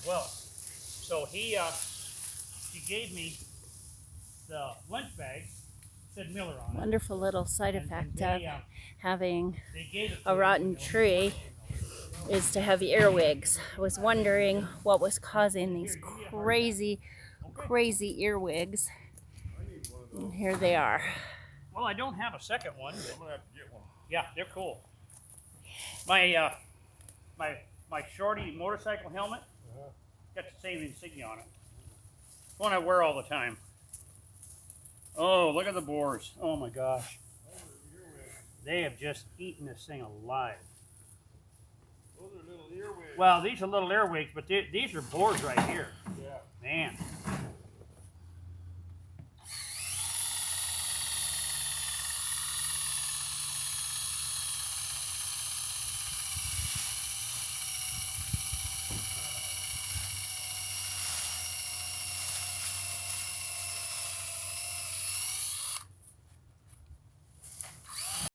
well. So he gave me the lunch bag, said Miller on it. Wonderful little side effect of having They gave it a to rotten me, tree is to have earwigs. I was wondering what was causing these crazy earwigs. And here they are. Well, I don't have a second one. I'm gonna have to get one. Yeah, they're cool. My my shorty motorcycle helmet got the same insignia on it. It's one I wear all the time. Oh, look at the boars. Oh my gosh. They have just eaten this thing alive. Those are little earwigs. Well, these are little earwigs, but these are boars right here. Yeah. Man.